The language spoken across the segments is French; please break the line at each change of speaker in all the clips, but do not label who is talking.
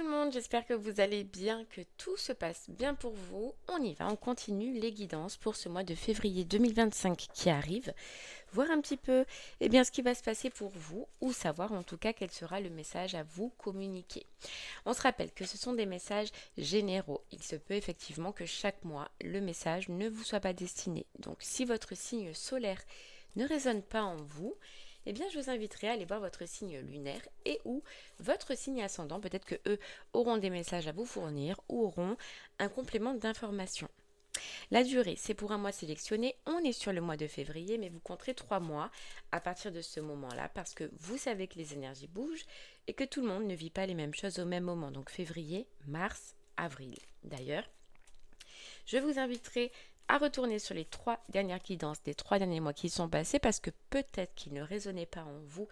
tout le monde, j'espère que vous allez bien, que tout se passe bien pour vous. On y va, on continue les guidances pour ce mois de février 2025 qui arrive. Voir un petit peu ce qui va se passer pour vous ou savoir en tout cas quel sera le message à vous communiquer. On se rappelle que ce sont des messages généraux. Il se peut effectivement que chaque mois, le message ne vous soit pas destiné. Donc si votre signe solaire ne résonne pas en vous, je vous inviterai à aller voir votre signe lunaire et ou votre signe ascendant. Peut-être que eux auront des messages à vous fournir ou auront un complément d'information. La durée, c'est pour un mois sélectionné. On est sur le mois de février, mais vous compterez 3 mois à partir de ce moment-là parce que vous savez que les énergies bougent et que tout le monde ne vit pas les mêmes choses au même moment. Donc février, mars, avril. D'ailleurs, je vous inviterai à retourner sur les 3 dernières guidances des 3 derniers mois qui sont passés parce que peut-être qu'ils ne résonnaient pas en vous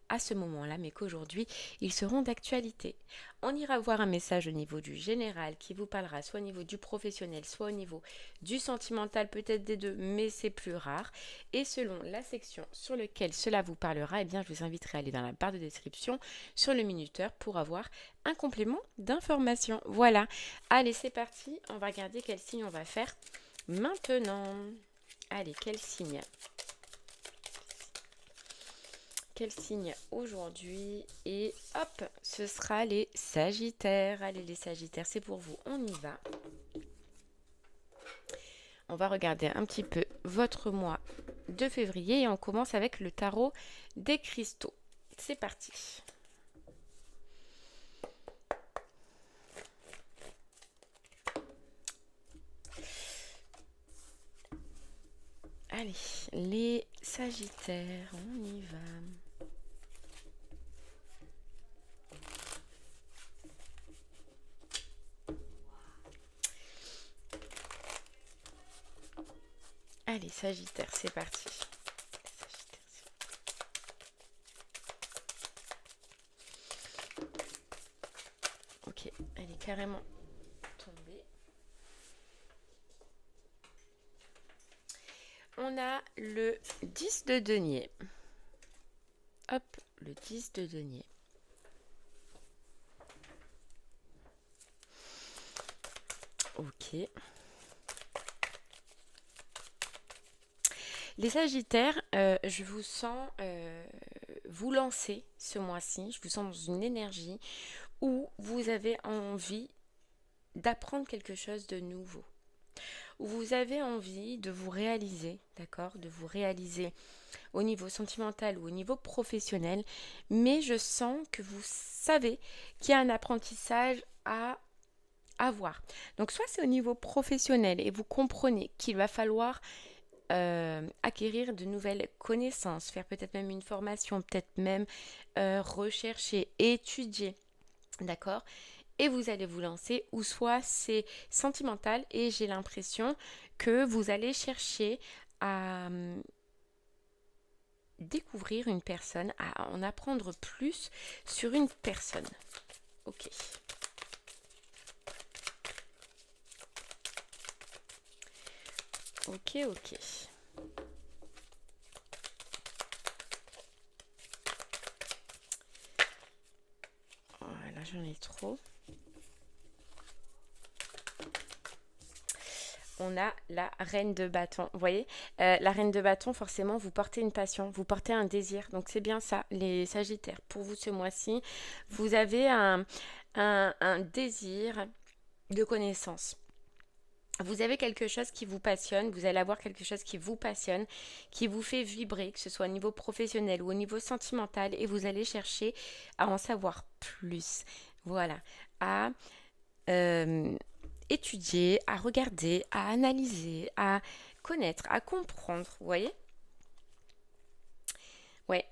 à ce moment-là, mais qu'aujourd'hui, ils seront d'actualité. On ira voir un message au niveau du général qui vous parlera soit au niveau du professionnel, soit au niveau du sentimental, peut-être des deux, mais c'est plus rare. Et selon la section sur laquelle cela vous parlera, je vous inviterai à aller dans la barre de description sur le minuteur pour avoir un complément d'information. Voilà, allez, c'est parti, on va regarder quel signe on va faire maintenant. Allez, quel signe aujourd'hui? Et hop, ce sera les Sagittaires. Allez, les Sagittaires, c'est pour vous. On y va. On va regarder un petit peu votre mois de février et on commence avec le tarot des cristaux. C'est parti. Allez, les Sagittaires, on y va. Allez, Sagittaire, c'est parti. Ok, elle est carrément tombée. On a le 10 de denier. Hop, le 10 de denier. Ok. Les Sagittaires, je vous sens vous lancer ce mois-ci. Je vous sens dans une énergie où vous avez envie d'apprendre quelque chose de nouveau. Où vous avez envie de vous réaliser, d'accord? De vous réaliser au niveau sentimental ou au niveau professionnel. Mais je sens que vous savez qu'il y a un apprentissage à avoir. Donc soit c'est au niveau professionnel et vous comprenez qu'il va falloir acquérir de nouvelles connaissances, faire peut-être même une formation, peut-être même rechercher, étudier, d'accord? Et vous allez vous lancer, ou soit c'est sentimental et j'ai l'impression que vous allez chercher à découvrir une personne, à en apprendre plus sur une personne. Ok. Ok. Voilà, j'en ai trop. On a la reine de bâton. Vous voyez, la reine de bâton, forcément, vous portez une passion, vous portez un désir. Donc, c'est bien ça, les Sagittaires. Pour vous, ce mois-ci, vous avez un désir de connaissance. Vous avez quelque chose qui vous passionne, vous allez avoir quelque chose qui vous passionne, qui vous fait vibrer, que ce soit au niveau professionnel ou au niveau sentimental, et vous allez chercher à en savoir plus. Voilà, à étudier, à regarder, à analyser, à connaître, à comprendre, vous voyez? Ouais.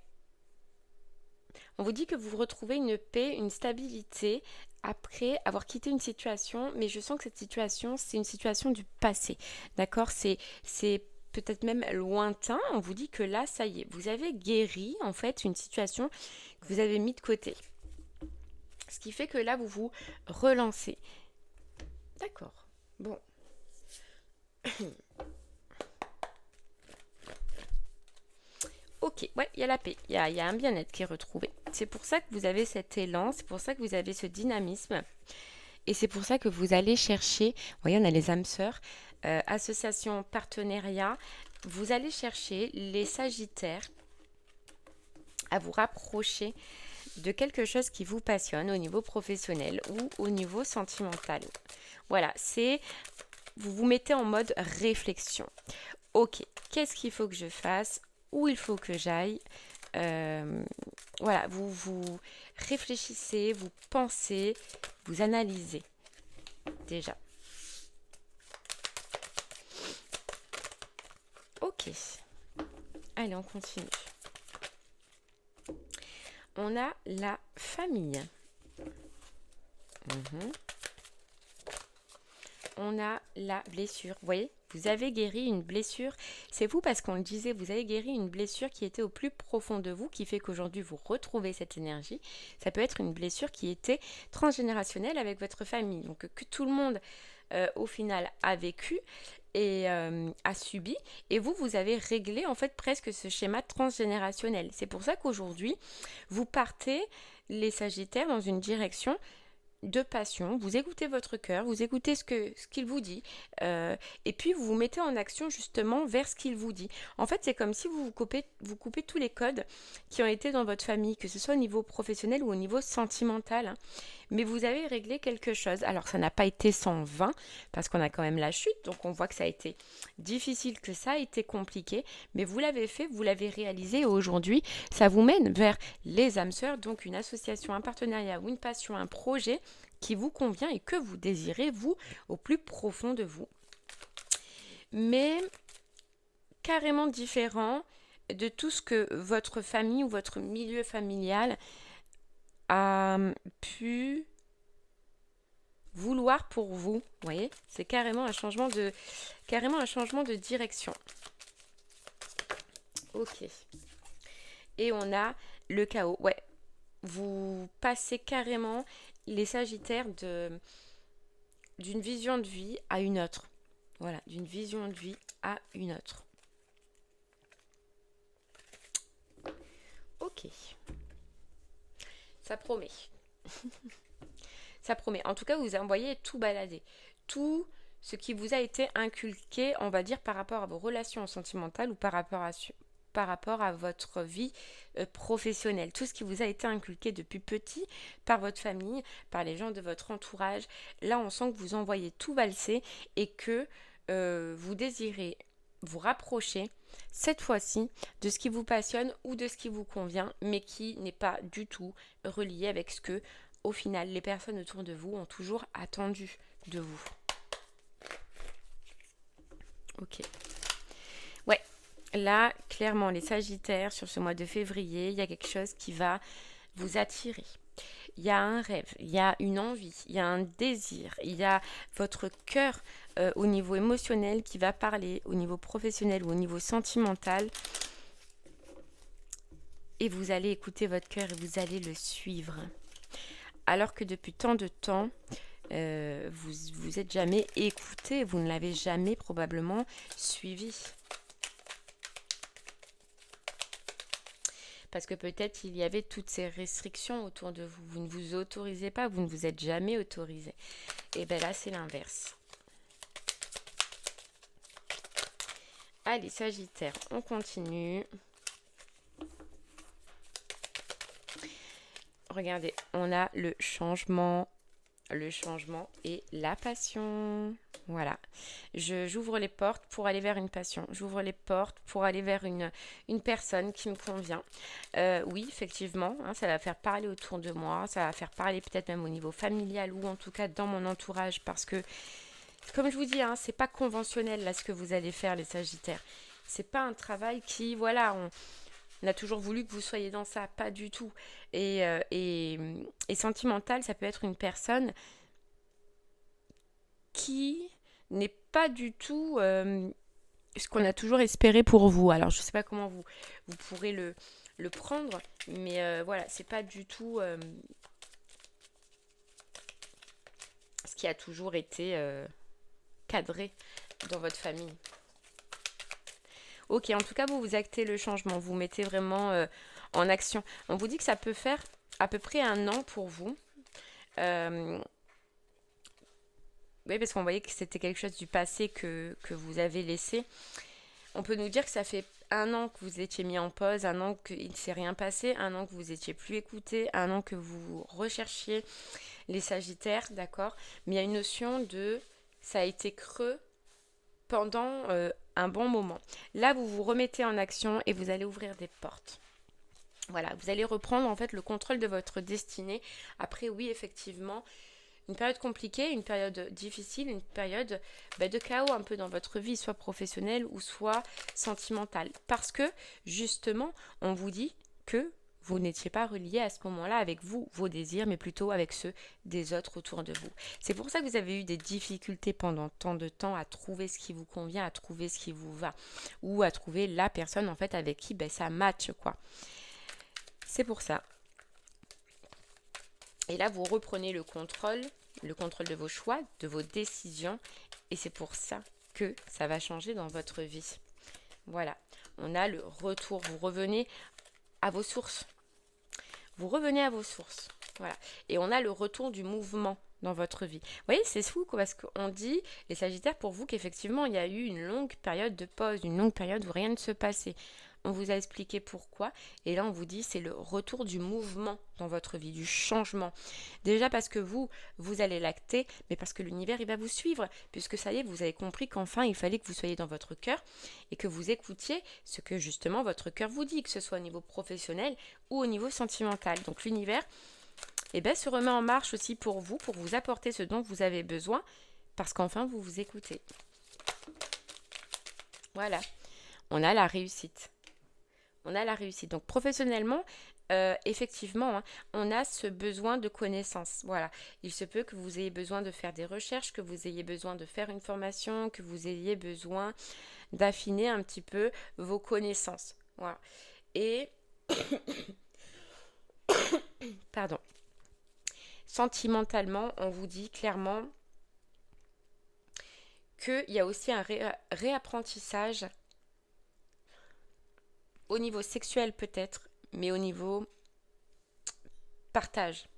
On vous dit que vous retrouvez une paix, une stabilité après avoir quitté une situation, mais je sens que cette situation, c'est une situation du passé. D'accord? C'est peut-être même lointain. On vous dit que là, ça y est, vous avez guéri en fait une situation que vous avez mis de côté. Ce qui fait que là, vous vous relancez. D'accord. Bon. Ok. Ok, ouais, il y a la paix, il y a un bien-être qui est retrouvé. C'est pour ça que vous avez cet élan, c'est pour ça que vous avez ce dynamisme. Et c'est pour ça que vous allez chercher, vous voyez, on a les âmes sœurs, association, partenariat, vous allez chercher les sagittaires à vous rapprocher de quelque chose qui vous passionne au niveau professionnel ou au niveau sentimental. Voilà, c'est vous vous mettez en mode réflexion. Ok, qu'est-ce qu'il faut que je fasse? Où il faut que j'aille? Voilà, vous réfléchissez, vous pensez, vous analysez déjà. Ok, allez, on continue. On a la famille. Mhm. On a la blessure. Vous voyez, vous avez guéri une blessure. C'est vous parce qu'on le disait, vous avez guéri une blessure qui était au plus profond de vous, qui fait qu'aujourd'hui vous retrouvez cette énergie. Ça peut être une blessure qui était transgénérationnelle avec votre famille. Donc que tout le monde, au final, a vécu et a subi. Et vous avez réglé en fait presque ce schéma transgénérationnel. C'est pour ça qu'aujourd'hui, vous partez, les Sagittaires, dans une direction de passion, vous écoutez votre cœur, vous écoutez ce qu'il vous dit, et puis vous vous mettez en action justement vers ce qu'il vous dit. En fait, c'est comme si vous coupez tous les codes qui ont été dans votre famille, que ce soit au niveau professionnel ou au niveau sentimental, hein. Mais vous avez réglé quelque chose. Alors, ça n'a pas été sans vain, parce qu'on a quand même la chute, donc on voit que ça a été difficile, que ça a été compliqué, mais vous l'avez fait, vous l'avez réalisé, et aujourd'hui, ça vous mène vers les âmes sœurs, donc une association, un partenariat ou une passion, un projet qui vous convient et que vous désirez, vous, au plus profond de vous. Mais carrément différent de tout ce que votre famille ou votre milieu familial a pu vouloir pour vous. Vous voyez, c'est carrément un changement de direction. Ok. Et on a le chaos. Ouais. Vous passez carrément les Sagittaires d'une vision de vie à une autre. Voilà, d'une vision de vie à une autre. Ok. Ça promet. Ça promet. En tout cas, vous envoyez tout balader. Tout ce qui vous a été inculqué, on va dire, par rapport à vos relations sentimentales ou par rapport à votre vie professionnelle. Tout ce qui vous a été inculqué depuis petit par votre famille, par les gens de votre entourage. Là, on sent que vous envoyez tout valser et que vous désirez vous rapprocher cette fois-ci de ce qui vous passionne ou de ce qui vous convient, mais qui n'est pas du tout relié avec ce que, au final, les personnes autour de vous ont toujours attendu de vous. Ok. Ouais, là, clairement, les Sagittaires, sur ce mois de février, il y a quelque chose qui va vous attirer. Il y a un rêve, il y a une envie, il y a un désir, il y a votre cœur au niveau émotionnel qui va parler, au niveau professionnel ou au niveau sentimental. Et vous allez écouter votre cœur et vous allez le suivre. Alors que depuis tant de temps, vous êtes jamais écouté, vous ne l'avez jamais probablement suivi. Parce que peut-être il y avait toutes ces restrictions autour de vous. Vous ne vous autorisez pas, vous ne vous êtes jamais autorisé. Et bien là, c'est l'inverse. Allez, Sagittaire, on continue. Regardez, on a le changement et la passion. Voilà. J'ouvre les portes pour aller vers une passion. J'ouvre les portes pour aller vers une personne qui me convient. Oui, effectivement, hein, ça va faire parler autour de moi. Ça va faire parler peut-être même au niveau familial ou en tout cas dans mon entourage. Parce que, comme je vous dis, hein, c'est pas conventionnel là ce que vous allez faire les Sagittaires. C'est pas un travail qui, voilà, on a toujours voulu que vous soyez dans ça, pas du tout. Et sentimental, ça peut être une personne qui n'est pas du tout ce qu'on a toujours espéré pour vous. Alors, je ne sais pas comment vous pourrez le prendre, mais voilà, c'est pas du tout ce qui a toujours été cadré dans votre famille. Ok, en tout cas, vous actez le changement. Vous mettez vraiment en action. On vous dit que ça peut faire à peu près un an pour vous. Euh, oui, parce qu'on voyait que c'était quelque chose du passé que vous avez laissé. On peut nous dire que ça fait un an que vous étiez mis en pause, un an qu'il ne s'est rien passé, un an que vous étiez plus écouté, un an que vous recherchiez les Sagittaires, d'accord? Mais il y a une notion de ça a été creux pendant un bon moment. Là, vous vous remettez en action et vous allez ouvrir des portes. Voilà, vous allez reprendre en fait le contrôle de votre destinée. Après, oui, effectivement, une période compliquée, une période difficile, une période de chaos un peu dans votre vie, soit professionnelle ou soit sentimentale. Parce que, justement, on vous dit que vous n'étiez pas relié à ce moment-là avec vous, vos désirs, mais plutôt avec ceux des autres autour de vous. C'est pour ça que vous avez eu des difficultés pendant tant de temps à trouver ce qui vous convient, à trouver ce qui vous va, ou à trouver la personne en fait avec qui ça match, quoi. C'est pour ça. Et là, vous reprenez le contrôle de vos choix, de vos décisions. Et c'est pour ça que ça va changer dans votre vie. Voilà. On a le retour. Vous revenez à vos sources. Vous revenez à vos sources. Voilà. Et on a le retour du mouvement dans votre vie. Vous voyez, c'est fou parce qu'on dit, les Sagittaires, pour vous, qu'effectivement, il y a eu une longue période de pause, une longue période où rien ne se passait. On vous a expliqué pourquoi. Et là, on vous dit, c'est le retour du mouvement dans votre vie, du changement. Déjà parce que vous allez l'acter, mais parce que l'univers, il va vous suivre. Puisque ça y est, vous avez compris qu'enfin, il fallait que vous soyez dans votre cœur et que vous écoutiez ce que justement votre cœur vous dit, que ce soit au niveau professionnel ou au niveau sentimental. Donc l'univers, se remet en marche aussi pour vous apporter ce dont vous avez besoin, parce qu'enfin, vous vous écoutez. Voilà. On a la réussite. Donc professionnellement, effectivement, on a ce besoin de connaissances. Voilà. Il se peut que vous ayez besoin de faire des recherches, que vous ayez besoin de faire une formation, que vous ayez besoin d'affiner un petit peu vos connaissances. Voilà. Et pardon. Sentimentalement, on vous dit clairement qu'il y a aussi un réapprentissage au niveau sexuel peut-être, mais au niveau partage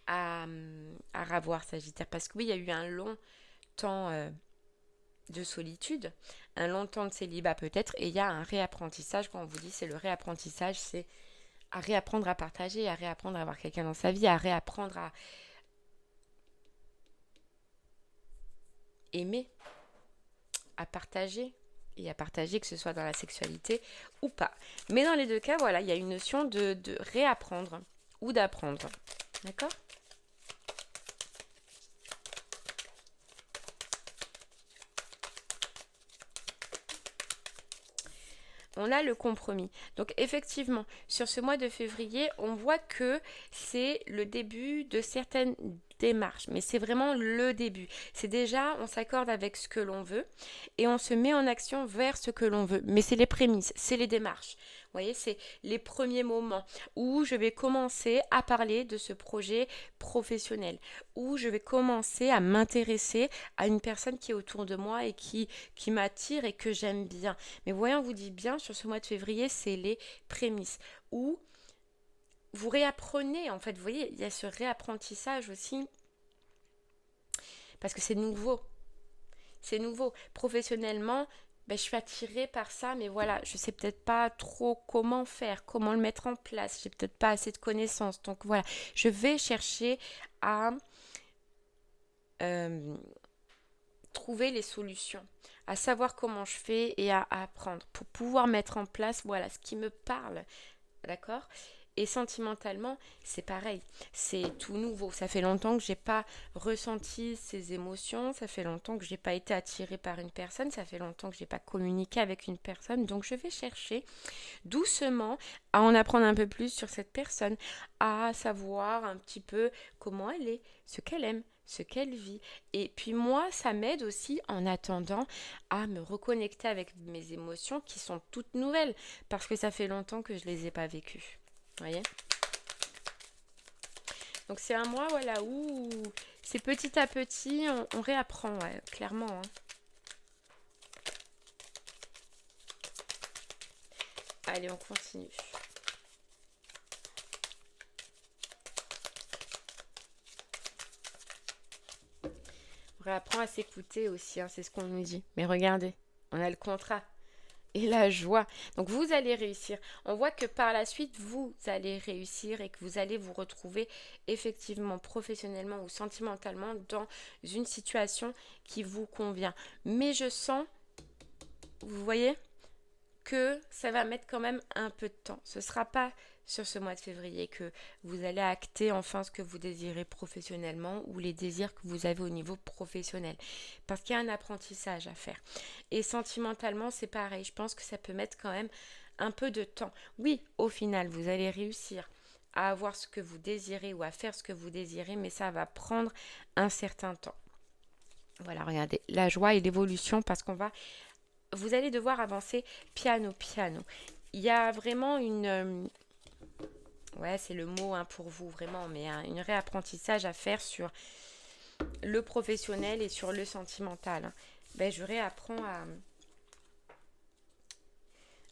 à revoir, Sagittaire. Parce que oui, il y a eu un long temps de solitude, un long temps de célibat peut-être, et il y a un réapprentissage. Quand on vous dit c'est le réapprentissage, c'est à réapprendre à partager, à réapprendre à avoir quelqu'un dans sa vie, à réapprendre à aimer, à partager, et à partager que ce soit dans la sexualité ou pas. Mais dans les deux cas, voilà, il y a une notion de réapprendre ou d'apprendre. D'accord ? On a le compromis. Donc effectivement, sur ce mois de février, on voit que c'est le début de certaines démarches, mais c'est vraiment le début. C'est déjà, on s'accorde avec ce que l'on veut et on se met en action vers ce que l'on veut. Mais c'est les prémices, c'est les démarches. Vous voyez, c'est les premiers moments où je vais commencer à parler de ce projet professionnel, où je vais commencer à m'intéresser à une personne qui est autour de moi et qui m'attire et que j'aime bien. Mais voyez, on vous dit bien, sur ce mois de février, c'est les prémices, où vous réapprenez, en fait, vous voyez, il y a ce réapprentissage aussi, parce que c'est nouveau. C'est nouveau. Professionnellement, je suis attirée par ça, mais voilà, je sais peut-être pas trop comment faire, comment le mettre en place. J'ai peut-être pas assez de connaissances. Donc voilà, je vais chercher à trouver les solutions, à savoir comment je fais et à apprendre pour pouvoir mettre en place, voilà, ce qui me parle. D'accord ? Et sentimentalement, c'est pareil, c'est tout nouveau. Ça fait longtemps que j'ai pas ressenti ces émotions, ça fait longtemps que j'ai pas été attirée par une personne, ça fait longtemps que j'ai pas communiqué avec une personne. Donc je vais chercher doucement à en apprendre un peu plus sur cette personne, à savoir un petit peu comment elle est, ce qu'elle aime, ce qu'elle vit. Et puis moi, ça m'aide aussi en attendant à me reconnecter avec mes émotions qui sont toutes nouvelles parce que ça fait longtemps que je les ai pas vécues. Vous voyez ? Donc c'est un mois, voilà, où c'est petit à petit, on réapprend, ouais, clairement. Allez, on continue. On réapprend à s'écouter aussi, hein, c'est ce qu'on nous dit. Mais regardez, on a le contrat et la joie. Donc vous allez réussir. On voit que par la suite, vous allez réussir et que vous allez vous retrouver effectivement professionnellement ou sentimentalement dans une situation qui vous convient. Mais je sens, vous voyez, que ça va mettre quand même un peu de temps. Ce ne sera pas sur ce mois de février que vous allez acter enfin ce que vous désirez professionnellement ou les désirs que vous avez au niveau professionnel. Parce qu'il y a un apprentissage à faire. Et sentimentalement, c'est pareil. Je pense que ça peut mettre quand même un peu de temps. Oui, au final, vous allez réussir à avoir ce que vous désirez ou à faire ce que vous désirez, mais ça va prendre un certain temps. Voilà, regardez, la joie et l'évolution parce vous allez devoir avancer piano. Il y a vraiment ouais, c'est le mot hein, pour vous, vraiment, mais une réapprentissage à faire sur le professionnel et sur le sentimental. Hein. Ben, je réapprends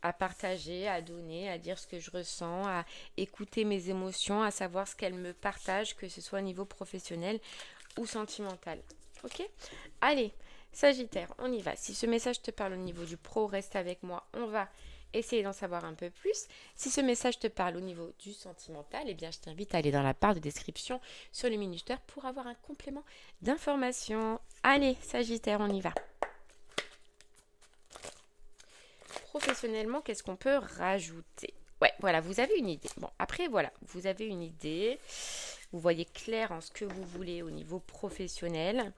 à partager, à donner, à dire ce que je ressens, à écouter mes émotions, à savoir ce qu'elles me partagent, que ce soit au niveau professionnel ou sentimental. Ok ? Allez, Sagittaire, on y va. Si ce message te parle au niveau du pro, reste avec moi. On va essayer d'en savoir un peu plus. Si ce message te parle au niveau du sentimental, eh bien, je t'invite à aller dans la barre de description sur le minuteur pour avoir un complément d'information. Allez, Sagittaire, on y va. Professionnellement, qu'est-ce qu'on peut rajouter ? Ouais, voilà, vous avez une idée. Bon, après, voilà, vous avez une idée. Vous voyez clair en ce que vous voulez au niveau professionnel.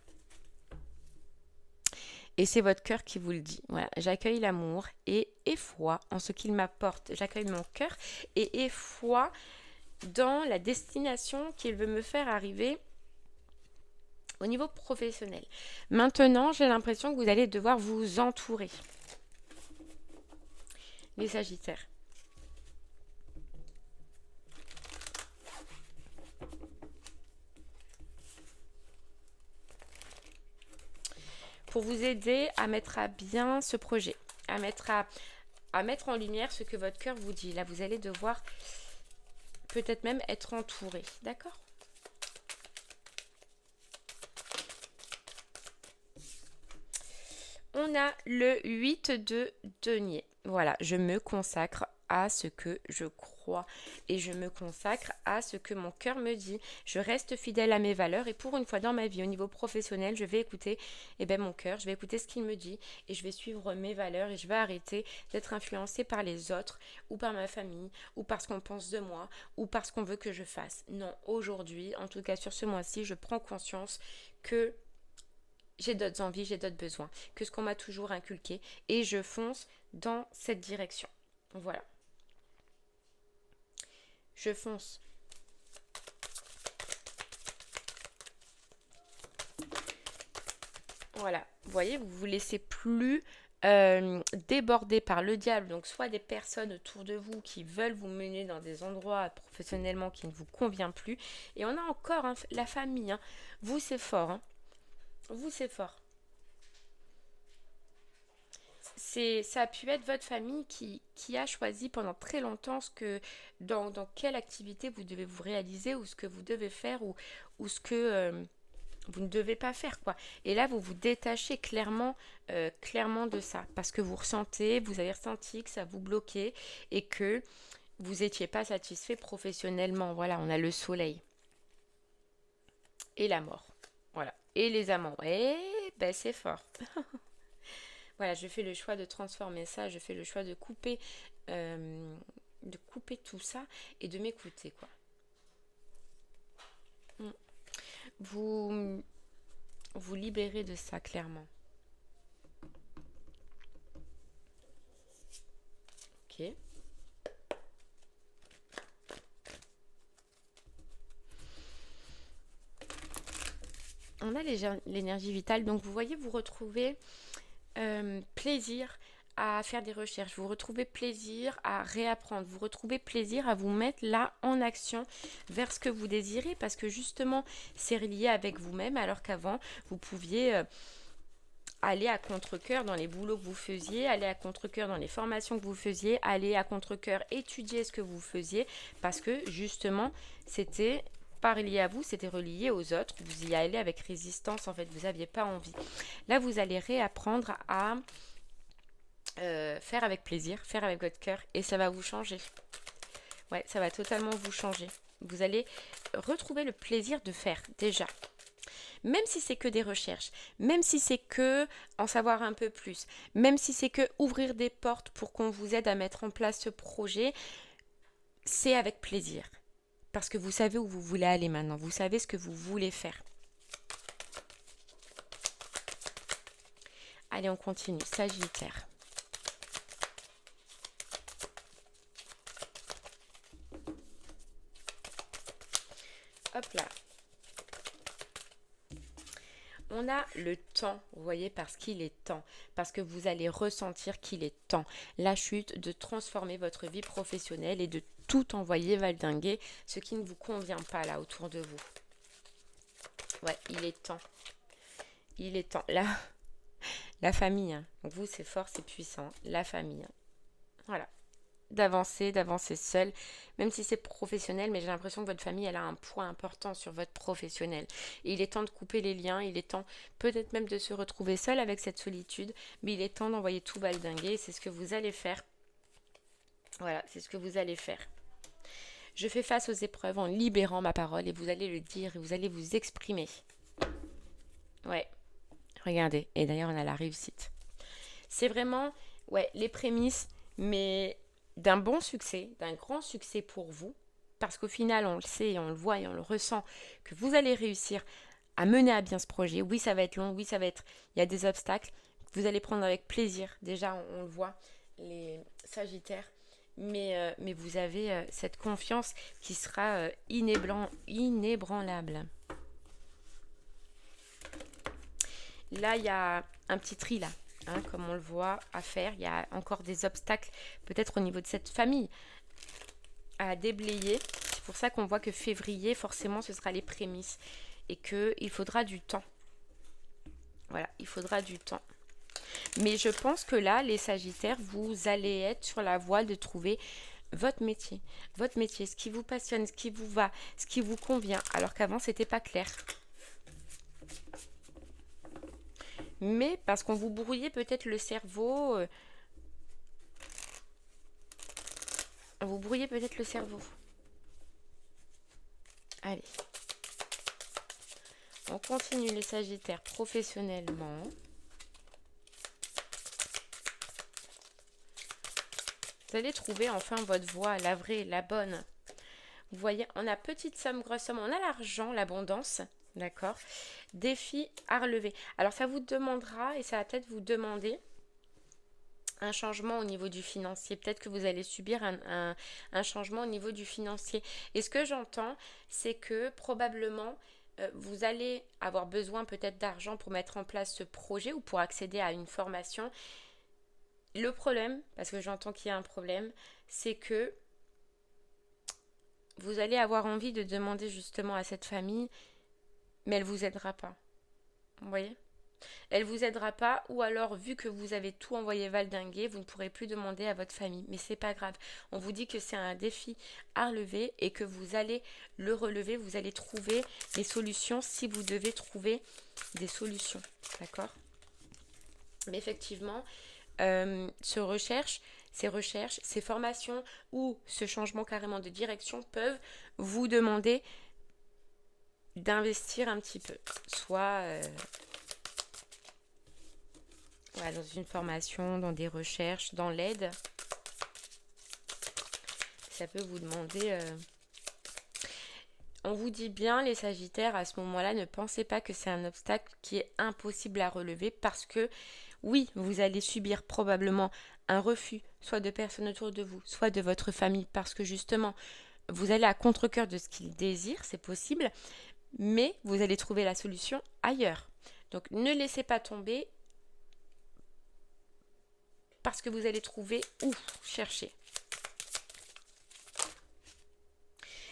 Et c'est votre cœur qui vous le dit. Voilà, j'accueille l'amour et foi en ce qu'il m'apporte. J'accueille mon cœur et foi dans la destination qu'il veut me faire arriver au niveau professionnel. Maintenant, j'ai l'impression que vous allez devoir vous entourer. Les Sagittaires. Pour vous aider à mettre à bien ce projet, à mettre en lumière ce que votre cœur vous dit. Là, vous allez devoir peut-être même être entouré, d'accord ? On a le 8 de denier. Voilà, je me consacre à ce que je crois et je me consacre à ce que mon cœur me dit. Je reste fidèle à mes valeurs et pour une fois dans ma vie au niveau professionnel, je vais écouter mon cœur, je vais écouter ce qu'il me dit et je vais suivre mes valeurs et je vais arrêter d'être influencée par les autres ou par ma famille ou par ce qu'on pense de moi ou par ce qu'on veut que je fasse. Non, aujourd'hui, en tout cas sur ce mois-ci, je prends conscience que j'ai d'autres envies, j'ai d'autres besoins que ce qu'on m'a toujours inculqué et je fonce dans cette direction. Voilà. Je fonce. Voilà. Vous voyez, vous ne vous laissez plus déborder par le diable. Donc, soit des personnes autour de vous qui veulent vous mener dans des endroits professionnellement qui ne vous conviennent plus. Et on a encore hein, la famille. Hein. Vous, c'est fort. Hein. Vous, c'est fort. Ça a pu être votre famille qui a choisi pendant très longtemps dans quelle activité vous devez vous réaliser ou ce que vous devez faire ou ce que vous ne devez pas faire quoi. Et là vous vous détachez clairement de ça parce que vous avez ressenti que ça vous bloquait et que vous n'étiez pas satisfait professionnellement. Voilà, on a le soleil et la mort. Voilà. Et les amants. Eh ben c'est fort. Voilà, je fais le choix de transformer ça, je fais le choix de couper tout ça et de m'écouter, quoi. Vous vous libérez de ça, clairement. Ok. On a l'énergie vitale, donc vous voyez, vous retrouvez plaisir à faire des recherches, vous retrouvez plaisir à réapprendre, vous retrouvez plaisir à vous mettre là en action vers ce que vous désirez parce que justement c'est relié avec vous-même alors qu'avant vous pouviez aller à contre-cœur dans les boulots que vous faisiez, aller à contre-cœur dans les formations que vous faisiez, aller à contre-cœur étudier ce que vous faisiez, parce que justement, c'était pas relié à vous, c'était relié aux autres. Vous y allez avec résistance, en fait, vous n'aviez pas envie. Là, vous allez réapprendre à faire avec plaisir, faire avec votre cœur, et ça va vous changer. Ouais, ça va totalement vous changer. Vous allez retrouver le plaisir de faire, déjà. Même si c'est que des recherches, même si c'est que en savoir un peu plus, même si c'est que ouvrir des portes pour qu'on vous aide à mettre en place ce projet, c'est avec plaisir. Parce que vous savez où vous voulez aller maintenant, vous savez ce que vous voulez faire. Allez, on continue. Sagittaire. Hop là. On a le temps, vous voyez, parce qu'il est temps, parce que vous allez ressentir qu'il est temps, la chute, de transformer votre vie professionnelle et de tout envoyer valdinguer, ce qui ne vous convient pas là autour de vous. Ouais, il est temps. Il est temps. Là, la famille, hein. Donc vous, c'est fort, c'est puissant. La famille. Hein. Voilà. D'avancer seul, même si c'est professionnel, mais j'ai l'impression que votre famille, elle a un poids important sur votre professionnel. Et il est temps de couper les liens, il est temps peut-être même de se retrouver seul avec cette solitude, mais il est temps d'envoyer tout valdinguer, c'est ce que vous allez faire. Voilà, c'est ce que vous allez faire. Je fais face aux épreuves en libérant ma parole et vous allez le dire et vous allez vous exprimer. Ouais, regardez, et d'ailleurs on a la réussite. C'est vraiment, ouais, les prémices, mais d'un bon succès, d'un grand succès pour vous, parce qu'au final, on le sait, on le voit et on le ressent, que vous allez réussir à mener à bien ce projet. Oui, ça va être long, oui, ça va être, il y a des obstacles, vous allez prendre avec plaisir. Déjà, on le voit, les Sagittaires, mais vous avez cette confiance qui sera inébranlable. Là, il y a un petit tri là. Hein, comme on le voit, à faire. Il y a encore des obstacles, peut-être au niveau de cette famille, à déblayer. C'est pour ça qu'on voit que février, forcément, ce sera les prémices. Et qu'il faudra du temps. Voilà, il faudra du temps. Mais je pense que là, les Sagittaires, vous allez être sur la voie de trouver votre métier, ce qui vous passionne, ce qui vous va, ce qui vous convient. Alors qu'avant, c'était pas clair. Mais parce qu'on vous brouillait peut-être le cerveau. Vous brouillez peut-être le cerveau. Allez. On continue les Sagittaires professionnellement. Vous allez trouver enfin votre voie, la vraie, la bonne. Vous voyez, on a petite somme, grosse somme. On a l'argent, l'abondance. D'accord. Défi à relever. Alors, ça vous demandera et ça va peut-être vous demander un changement au niveau du financier. Peut-être que vous allez subir un changement au niveau du financier. Et ce que j'entends, c'est que probablement, vous allez avoir besoin peut-être d'argent pour mettre en place ce projet ou pour accéder à une formation. Le problème, parce que j'entends qu'il y a un problème, c'est que vous allez avoir envie de demander justement à cette famille, mais elle ne vous aidera pas. Vous voyez ? Elle ne vous aidera pas, ou alors, vu que vous avez tout envoyé valdinguer, vous ne pourrez plus demander à votre famille. Mais c'est pas grave. On vous dit que c'est un défi à relever et que vous allez le relever. Vous allez trouver des solutions si vous devez trouver des solutions. D'accord ? Mais effectivement, ces recherches, ces formations ou ce changement carrément de direction peuvent vous demander d'investir un petit peu. Soit dans une formation, dans des recherches, dans l'aide. Ça peut vous demander... On vous dit bien, les Sagittaires, à ce moment-là, ne pensez pas que c'est un obstacle qui est impossible à relever parce que, oui, vous allez subir probablement un refus, soit de personnes autour de vous, soit de votre famille, parce que justement, vous allez à contre-cœur de ce qu'ils désirent, c'est possible, mais vous allez trouver la solution ailleurs. Donc, ne laissez pas tomber parce que vous allez trouver où chercher.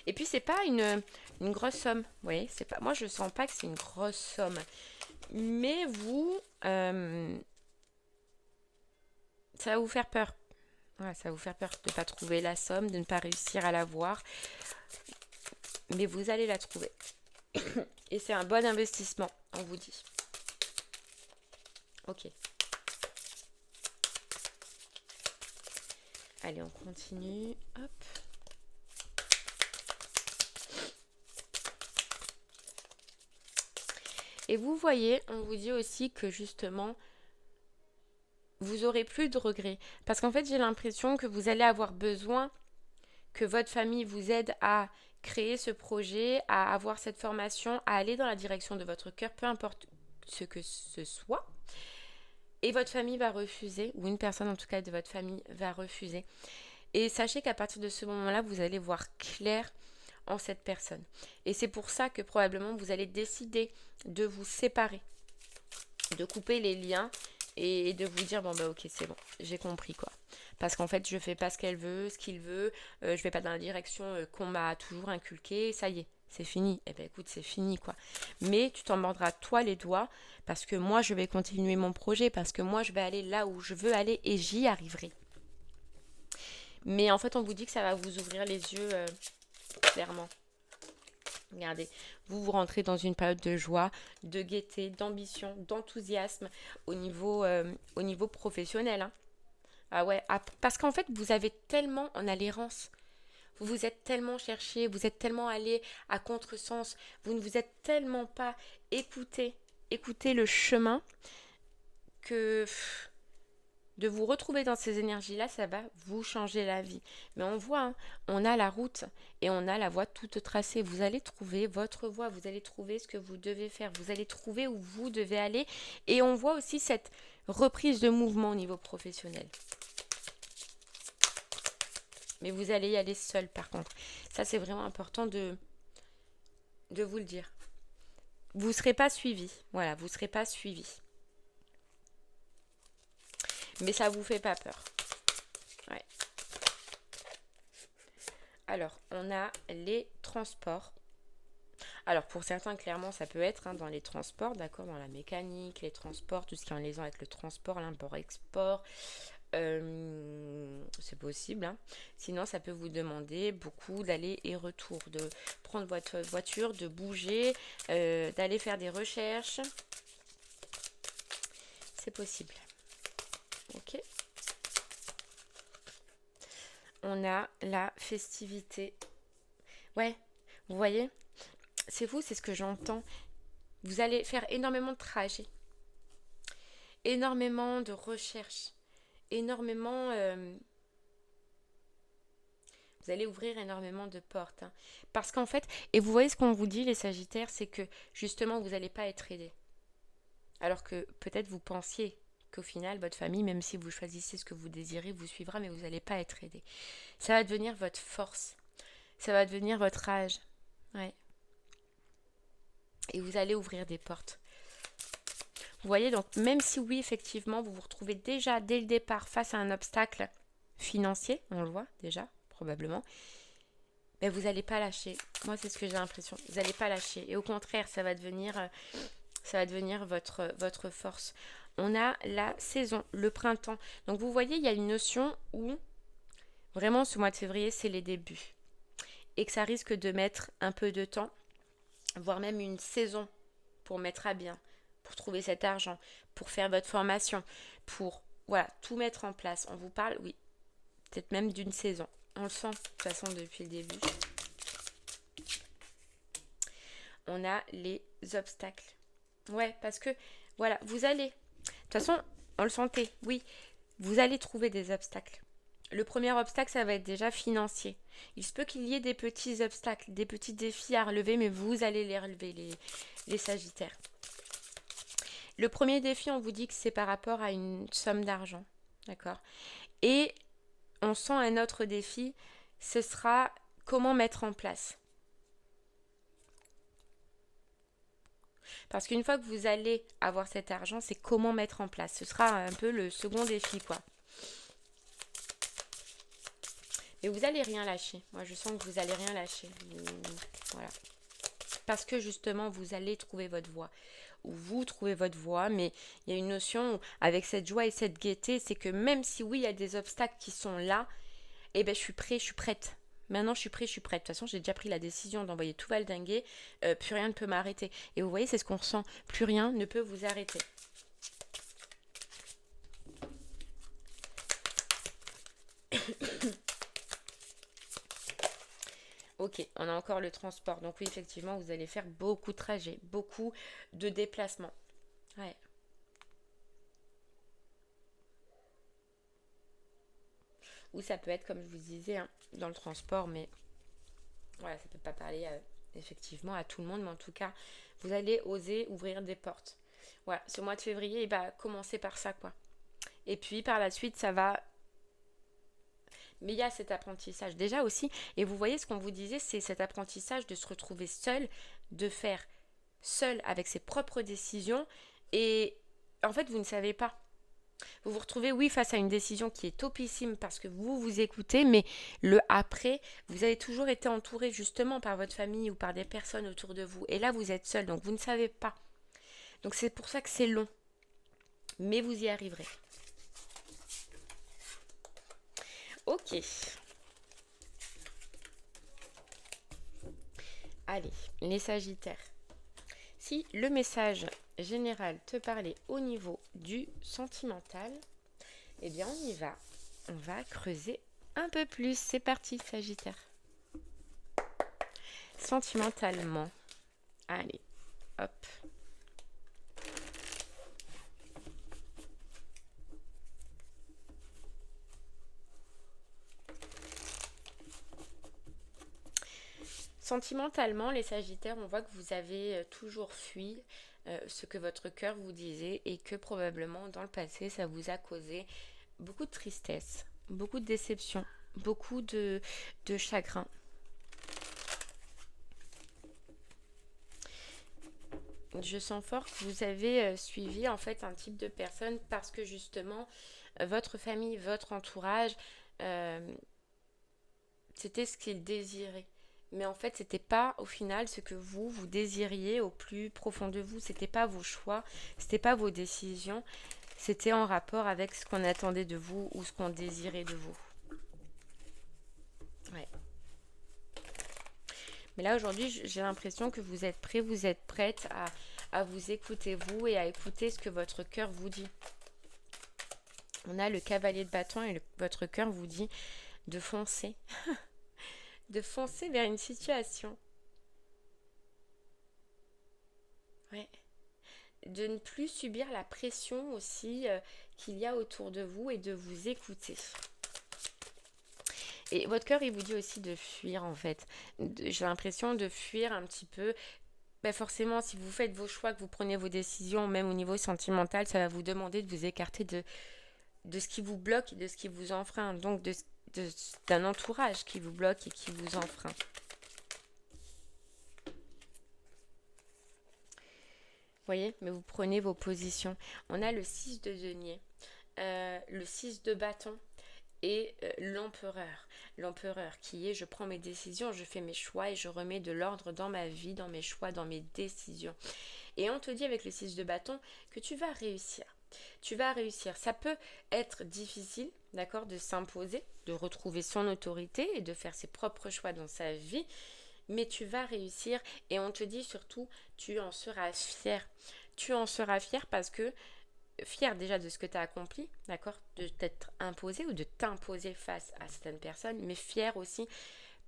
Et puis, c'est pas une grosse somme. Vous voyez, c'est pas, moi, je sens pas que c'est une grosse somme. Mais vous, ça va vous faire peur. Voilà, ça va vous faire peur de ne pas trouver la somme, de ne pas réussir à la voir. Mais vous allez la trouver. Et c'est un bon investissement, on vous dit. Ok. Allez, on continue. Hop. Et vous voyez, on vous dit aussi que justement, vous aurez plus de regrets. Parce qu'en fait, j'ai l'impression que vous allez avoir besoin que votre famille vous aide à créer ce projet, à avoir cette formation, à aller dans la direction de votre cœur, peu importe ce que ce soit. Et votre famille va refuser, ou une personne en tout cas de votre famille va refuser. Et sachez qu'à partir de ce moment-là, vous allez voir clair en cette personne. Et c'est pour ça que probablement vous allez décider de vous séparer, de couper les liens et de vous dire bon bah ok c'est bon, j'ai compris quoi. Parce qu'en fait je fais pas ce qu'elle veut, ce qu'il veut, je vais pas dans la direction qu'on m'a toujours inculquée, ça y est, c'est fini. Eh ben écoute, c'est fini quoi. Mais tu t'en mordras toi les doigts parce que moi je vais continuer mon projet, parce que moi je vais aller là où je veux aller et j'y arriverai. Mais en fait on vous dit que ça va vous ouvrir les yeux clairement. Regardez, vous rentrez dans une période de joie, de gaieté, d'ambition, d'enthousiasme au niveau professionnel. Hein. Ah ouais, parce qu'en fait, vous avez tellement en allégeance. Vous vous êtes tellement cherché, vous êtes tellement allé à contresens, vous ne vous êtes tellement pas écouté le chemin que de vous retrouver dans ces énergies-là, ça va vous changer la vie. Mais on voit, hein, on a la route et on a la voie toute tracée. Vous allez trouver votre voie, vous allez trouver ce que vous devez faire, vous allez trouver où vous devez aller. Et on voit aussi cette reprise de mouvement au niveau professionnel. Mais vous allez y aller seul par contre. Ça, c'est vraiment important de vous le dire. Vous ne serez pas suivi. Voilà, vous ne serez pas suivi. Mais ça vous fait pas peur. Ouais. Alors, on a les transports. Alors, pour certains, clairement, ça peut être dans les transports, d'accord, dans la mécanique, les transports, tout ce qui est en liaison avec le transport, l'import-export. C'est possible. Hein. Sinon, ça peut vous demander beaucoup d'aller et retour, de prendre votre voiture, de bouger, d'aller faire des recherches. C'est possible. Ok. On a la festivité. Ouais, vous voyez, c'est vous, c'est ce que j'entends. Vous allez faire énormément de trajets, énormément de recherches, énormément... vous allez ouvrir énormément de portes. Hein. Parce qu'en fait, et vous voyez ce qu'on vous dit les Sagittaires, c'est que justement, vous n'allez pas être aidé. Alors que peut-être vous pensiez qu'au final, votre famille, même si vous choisissez ce que vous désirez, vous suivra, mais vous n'allez pas être aidé. Ça va devenir votre force. Ça va devenir votre âge. Ouais. Et vous allez ouvrir des portes. Vous voyez, donc même si oui, effectivement, vous vous retrouvez déjà dès le départ face à un obstacle financier, on le voit déjà, probablement, mais vous n'allez pas lâcher. Moi, c'est ce que j'ai l'impression. Vous n'allez pas lâcher. Et au contraire, ça va devenir votre force. On a la saison, le printemps. Donc vous voyez, il y a une notion où vraiment ce mois de février, c'est les débuts. Et que ça risque de mettre un peu de temps, voire même une saison pour mettre à bien, pour trouver cet argent, pour faire votre formation, pour voilà, tout mettre en place. On vous parle, oui, peut-être même d'une saison. On le sent de toute façon depuis le début. On a les obstacles. Ouais, parce que voilà, vous allez... De toute façon, on le sentait, oui, vous allez trouver des obstacles. Le premier obstacle, ça va être déjà financier. Il se peut qu'il y ait des petits obstacles, des petits défis à relever, mais vous allez les relever, les Sagittaires. Le premier défi, on vous dit que c'est par rapport à une somme d'argent, d'accord ? Et on sent un autre défi, ce sera comment mettre en place. Parce qu'une fois que vous allez avoir cet argent, c'est comment mettre en place. Ce sera un peu le second défi, quoi. Et vous allez rien lâcher. Moi, je sens que vous allez rien lâcher. Voilà. Parce que justement, vous allez trouver votre voie. Ou vous trouvez votre voie, mais il y a une notion avec cette joie et cette gaieté, c'est que même si oui, il y a des obstacles qui sont là, eh ben je suis prêt, je suis prête. Maintenant, je suis prêt, je suis prête. De toute façon, j'ai déjà pris la décision d'envoyer tout valdinguer. Plus rien ne peut m'arrêter. Et vous voyez, c'est ce qu'on ressent. Plus rien ne peut vous arrêter. Ok, on a encore le transport. Donc oui, effectivement, vous allez faire beaucoup de trajets, beaucoup de déplacements. Ouais. Ou ça peut être, comme je vous disais, hein, dans le transport, mais voilà, ça ne peut pas parler effectivement à tout le monde, mais en tout cas, vous allez oser ouvrir des portes. Voilà, ce mois de février, il va commencer par ça, quoi. Et puis par la suite, ça va. Mais il y a cet apprentissage déjà aussi. Et vous voyez, ce qu'on vous disait, c'est cet apprentissage de se retrouver seul, de faire seul avec ses propres décisions. Et en fait, vous ne savez pas. Vous vous retrouvez, oui, face à une décision qui est topissime parce que vous vous écoutez, mais le après, vous avez toujours été entouré justement par votre famille ou par des personnes autour de vous. Et là, vous êtes seul, donc vous ne savez pas. Donc c'est pour ça que c'est long. Mais vous y arriverez. Ok. Allez, les Sagittaires. Si le message général te parlait au niveau du sentimental, eh bien on y va. On va creuser un peu plus. C'est parti, Sagittaire. Sentimentalement. Allez, hop. Sentimentalement, les Sagittaires, on voit que vous avez toujours fui ce que votre cœur vous disait et que probablement dans le passé, ça vous a causé beaucoup de tristesse, beaucoup de déception, beaucoup de chagrin. Je sens fort que vous avez suivi en fait un type de personne parce que justement votre famille, votre entourage, euh, c'était ce qu'ils désiraient. Mais en fait, c'était pas au final ce que vous désiriez au plus profond de vous. C'était pas vos choix, c'était pas vos décisions. C'était en rapport avec ce qu'on attendait de vous ou ce qu'on désirait de vous. Ouais. Mais là, aujourd'hui, j'ai l'impression que vous êtes prêts, vous êtes prête à vous écouter vous et à écouter ce que votre cœur vous dit. On a le cavalier de bâton et votre cœur vous dit de foncer. De foncer vers une situation. Ouais. De ne plus subir la pression aussi qu'il y a autour de vous et de vous écouter. Et votre cœur, il vous dit aussi de fuir en fait. J'ai l'impression de fuir un petit peu. Ben forcément, si vous faites vos choix, que vous prenez vos décisions, même au niveau sentimental, ça va vous demander de vous écarter de ce qui vous bloque et de ce qui vous enfreint. Donc d'un entourage qui vous bloque et qui vous enfreint. Voyez, mais vous prenez vos positions. On a le 6 de denier, le 6 de bâton et l'empereur. L'empereur qui est je prends mes décisions, je fais mes choix et je remets de l'ordre dans ma vie, dans mes choix, dans mes décisions. Et on te dit avec le 6 de bâton que tu vas réussir. Tu vas réussir. Ça peut être difficile, d'accord, de s'imposer, de retrouver son autorité et de faire ses propres choix dans sa vie. Mais tu vas réussir et on te dit surtout, tu en seras fier. Tu en seras fier parce que, fier déjà de ce que tu as accompli, d'accord, de t'être imposé ou de t'imposer face à certaines personnes, mais fier aussi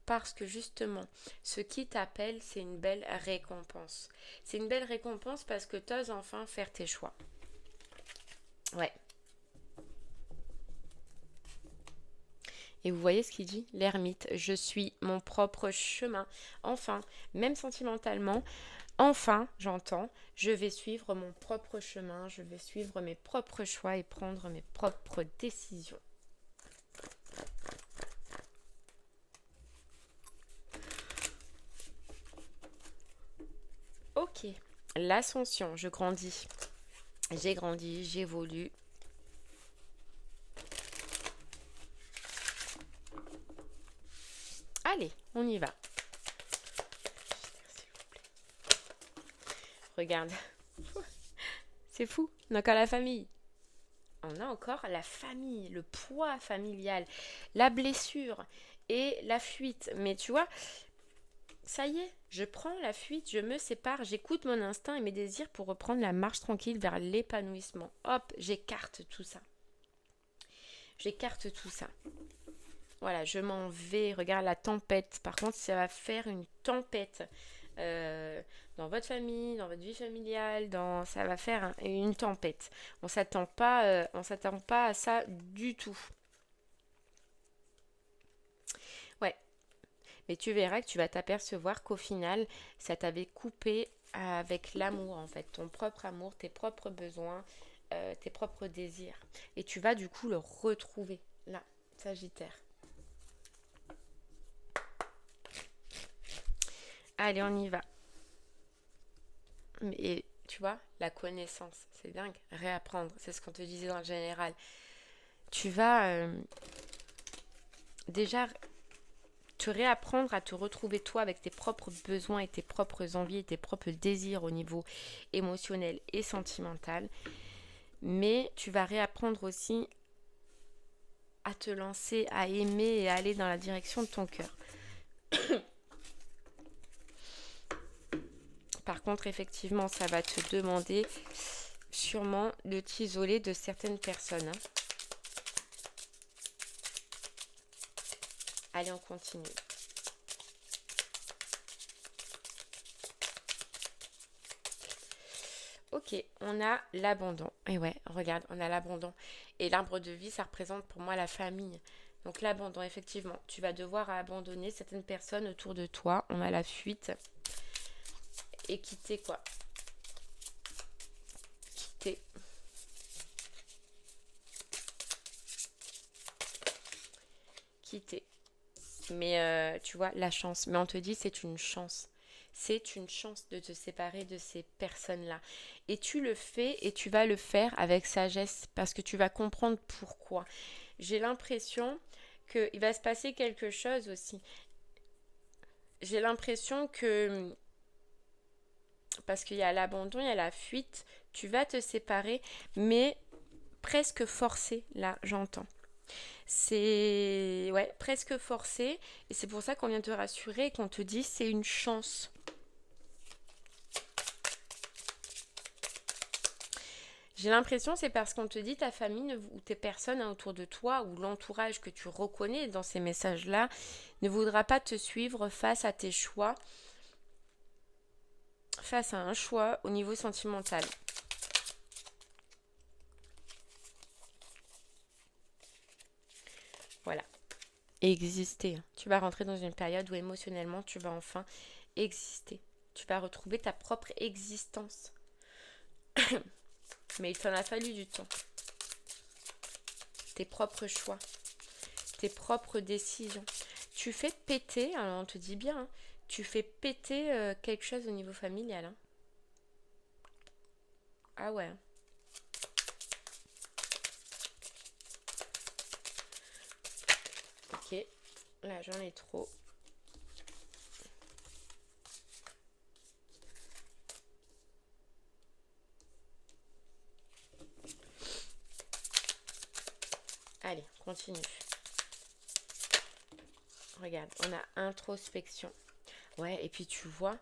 parce que justement, ce qui t'appelle, c'est une belle récompense. C'est une belle récompense parce que tu oses enfin faire tes choix. Ouais. Et vous voyez ce qu'il dit, l'ermite, je suis mon propre chemin. Enfin, même sentimentalement, enfin, j'entends, je vais suivre mon propre chemin, je vais suivre mes propres choix et prendre mes propres décisions. Ok, l'ascension, je grandis. J'ai grandi, j'évolue. On y va. Regarde. C'est fou. On a encore la famille. On a encore la famille, le poids familial, la blessure et la fuite. Mais tu vois, ça y est, je prends la fuite, je me sépare, j'écoute mon instinct et mes désirs pour reprendre la marche tranquille vers l'épanouissement. Hop, j'écarte tout ça. J'écarte tout ça. Voilà, je m'en vais. Regarde la tempête. Par contre, ça va faire une tempête dans votre famille, dans votre vie familiale. Ça va faire une tempête. On s'attend pas à ça du tout. Ouais, mais tu verras que tu vas t'apercevoir qu'au final, ça t'avait coupé avec l'amour en fait, ton propre amour, tes propres besoins, tes propres désirs. Et tu vas du coup le retrouver là, Sagittaire. Allez, on y va. Et tu vois, la connaissance, c'est dingue. Réapprendre, c'est ce qu'on te disait dans le général. Tu vas déjà te réapprendre à te retrouver toi avec tes propres besoins et tes propres envies et tes propres désirs au niveau émotionnel et sentimental. Mais tu vas réapprendre aussi à te lancer, à aimer et à aller dans la direction de ton cœur. Par contre, effectivement, ça va te demander sûrement de t'isoler de certaines personnes. Hein. Allez, on continue. Ok, on a l'abandon. Et ouais, regarde, on a l'abandon. Et l'arbre de vie, ça représente pour moi la famille. Donc l'abandon, effectivement, tu vas devoir abandonner certaines personnes autour de toi. On a la fuite. Et quitter quoi? Quitter. Quitter. Mais tu vois, la chance. Mais on te dit c'est une chance. C'est une chance de te séparer de ces personnes-là. Et tu le fais et tu vas le faire avec sagesse parce que tu vas comprendre pourquoi. J'ai l'impression qu'il va se passer quelque chose aussi. J'ai l'impression que, parce qu'il y a l'abandon, il y a la fuite, tu vas te séparer, mais presque forcé, là, j'entends. C'est ouais, presque forcé. Et c'est pour ça qu'on vient te rassurer et qu'on te dit c'est une chance. J'ai l'impression c'est parce qu'on te dit ta famille ou tes personnes autour de toi ou l'entourage que tu reconnais dans ces messages-là ne voudra pas te suivre face à tes choix, face à un choix au niveau sentimental. Voilà. Exister. Tu vas rentrer dans une période où émotionnellement tu vas enfin exister. Tu vas retrouver ta propre existence. Mais il t'en a fallu du temps. Tes propres choix, tes propres décisions. Tu fais péter, alors on te dit bien, hein, tu fais péter quelque chose au niveau familial. Hein. Ah ouais. Ok, là j'en ai trop. Allez, continue. Regarde, on a introspection. Ouais, et puis tu vois,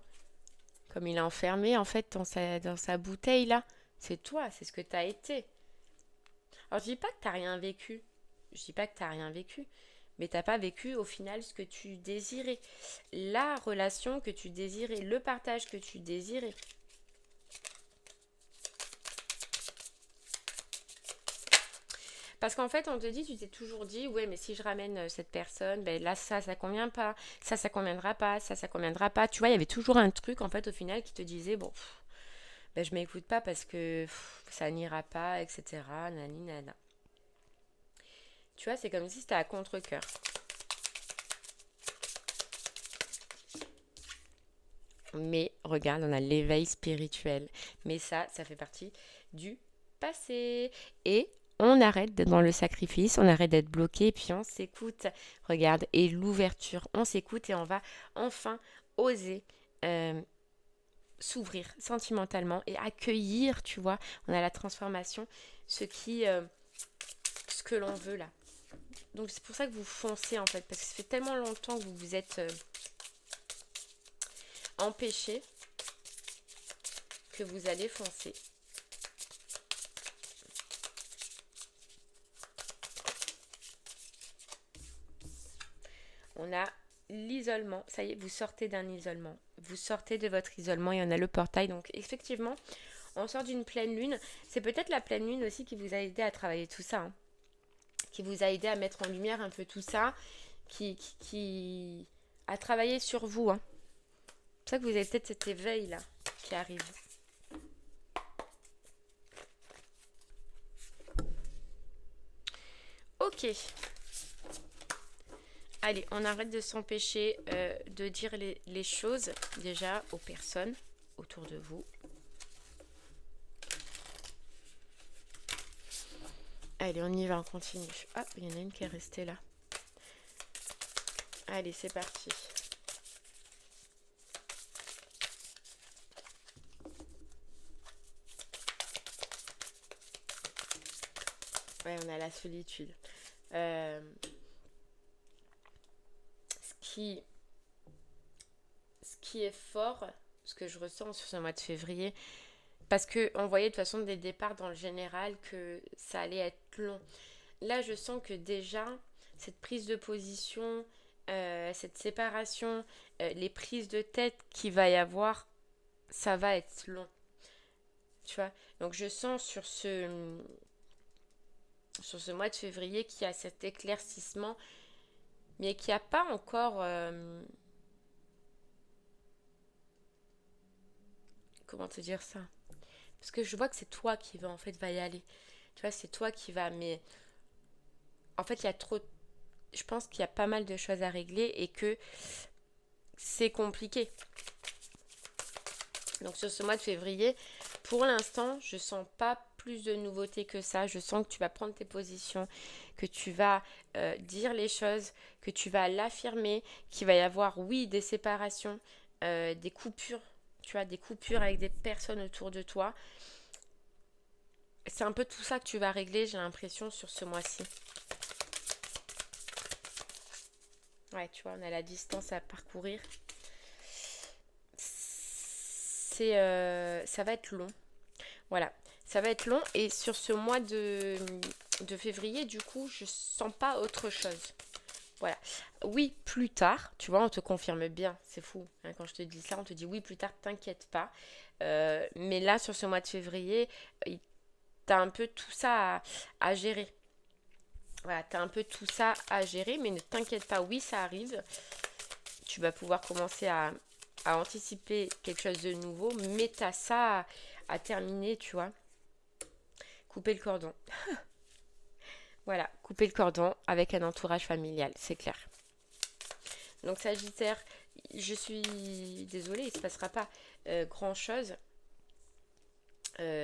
comme il est enfermé en fait dans sa bouteille là, c'est toi, c'est ce que t'as été. Alors je dis pas que t'as rien vécu. Je dis pas que t'as rien vécu. Mais t'as pas vécu au final ce que tu désirais. La relation que tu désirais, le partage que tu désirais. Parce qu'en fait, on te dit, tu t'es toujours dit, ouais, mais si je ramène cette personne, ben là, ça convient pas, ça conviendra pas, ça conviendra pas. Tu vois, il y avait toujours un truc, en fait, au final, qui te disait, bon, ben je m'écoute pas parce que ça n'ira pas, etc. Nani, nana. Tu vois, c'est comme si c'était à contre-cœur. Mais regarde, on a l'éveil spirituel. Mais ça fait partie du passé. Et on arrête d'être dans le sacrifice, on arrête d'être bloqué, puis on s'écoute. Regarde, et l'ouverture, on s'écoute et on va enfin oser euh, s'ouvrir sentimentalement et accueillir, tu vois, on a la transformation, ce que l'on veut là. Donc c'est pour ça que vous foncez en fait, parce que ça fait tellement longtemps que vous vous êtes empêché que vous allez foncer. On a l'isolement. Ça y est, vous sortez d'un isolement. Vous sortez de votre isolement et on a le portail. Donc effectivement, on sort d'une pleine lune. C'est peut-être la pleine lune aussi qui vous a aidé à travailler tout ça. Hein. Qui vous a aidé à mettre en lumière un peu tout ça. Qui a travaillé sur vous. Hein. C'est pour ça que vous avez peut-être cet éveil là qui arrive. Ok. Allez, on arrête de s'empêcher de dire les choses déjà aux personnes autour de vous. Allez, on y va, on continue. Ah, il y en a une qui est restée là. Allez, c'est parti. Ouais, on a la solitude. Ce qui est fort, ce que je ressens sur ce mois de février, parce qu'on voyait de toute façon des départs dans le général que ça allait être long. Là, je sens que déjà, cette prise de position, cette séparation, les prises de tête qu'il va y avoir, ça va être long. Tu vois? Donc je sens sur ce mois de février qu'il y a cet éclaircissement, mais qu'il n'y a pas encore... comment te dire ça? Parce que je vois que c'est toi qui va en fait va y aller. Tu vois, c'est toi qui va, mais en fait, il y a trop... Je pense qu'il y a pas mal de choses à régler et que c'est compliqué. Donc sur ce mois de février, pour l'instant, je sens pas plus de nouveautés que ça. Je sens que tu vas prendre tes positions, que tu vas dire les choses, que tu vas l'affirmer, qu'il va y avoir, oui, des séparations, des coupures, tu vois, des coupures avec des personnes autour de toi. C'est un peu tout ça que tu vas régler, j'ai l'impression, sur ce mois-ci. Ouais, tu vois, on a la distance à parcourir. Ça va être long. Voilà, ça va être long. Et sur ce mois de février, du coup, je sens pas autre chose. Voilà. Oui, plus tard, tu vois, on te confirme bien. C'est fou. Hein, quand je te dis ça, on te dit oui, plus tard, t'inquiète pas. Mais là, sur ce mois de février, t'as un peu tout ça à gérer. Voilà, t'as un peu tout ça à gérer, mais ne t'inquiète pas, oui, ça arrive. Tu vas pouvoir commencer à anticiper quelque chose de nouveau, mais t'as ça à terminer, tu vois. Couper le cordon. Voilà, couper le cordon avec un entourage familial, c'est clair. Donc Sagittaire, je suis désolée, il ne se passera pas grand-chose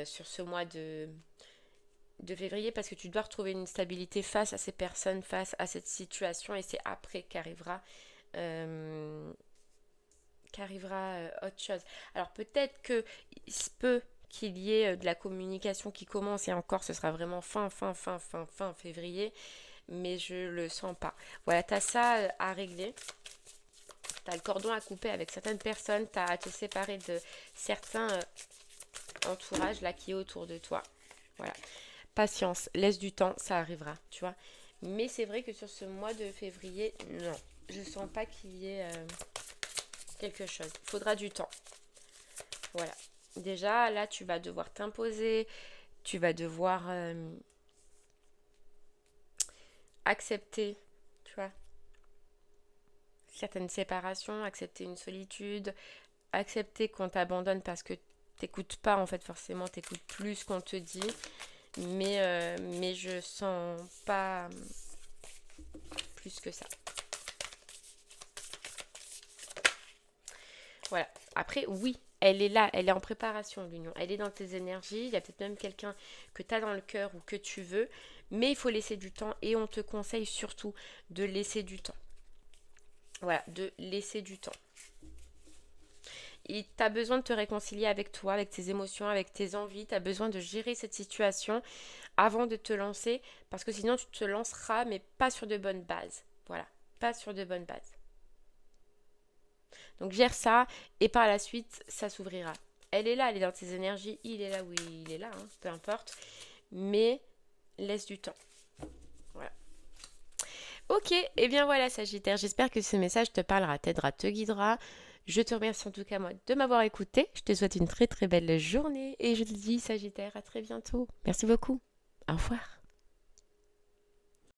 sur ce mois de février parce que tu dois retrouver une stabilité face à ces personnes, face à cette situation et c'est après qu'arrivera autre chose. Alors peut-être que il se peut qu'il y ait de la communication qui commence et encore ce sera vraiment fin février, mais je le sens pas. Voilà, t'as ça à régler. T'as le cordon à couper avec certaines personnes, t'as à te séparer de certains entourages là qui est autour de toi. Voilà. Patience, laisse du temps, ça arrivera, tu vois. Mais c'est vrai que sur ce mois de février, non, je sens pas qu'il y ait quelque chose. Il faudra du temps. Voilà. Déjà, là, tu vas devoir t'imposer, tu vas devoir accepter, tu vois, certaines séparations, accepter une solitude, accepter qu'on t'abandonne parce que t'écoutes pas, en fait, forcément, t'écoutes plus ce qu'on te dit. Mais je sens pas plus que ça. Voilà. Après, oui, elle est là, elle est en préparation, l'union. Elle est dans tes énergies. Il y a peut-être même quelqu'un que tu as dans le cœur ou que tu veux. Mais il faut laisser du temps et on te conseille surtout de laisser du temps. Voilà, de laisser du temps. Et tu as besoin de te réconcilier avec toi, avec tes émotions, avec tes envies. Tu as besoin de gérer cette situation avant de te lancer. Parce que sinon, tu te lanceras, mais pas sur de bonnes bases. Voilà, pas sur de bonnes bases. Donc gère ça et par la suite, ça s'ouvrira. Elle est là, elle est dans tes énergies. Il est là, oui, il est là, hein, peu importe. Mais laisse du temps. Voilà. Ok, et bien voilà Sagittaire, j'espère que ce message te parlera, t'aidera, te guidera. Je te remercie en tout cas moi de m'avoir écouté. Je te souhaite une très très belle journée et je te dis Sagittaire à très bientôt. Merci beaucoup. Au revoir.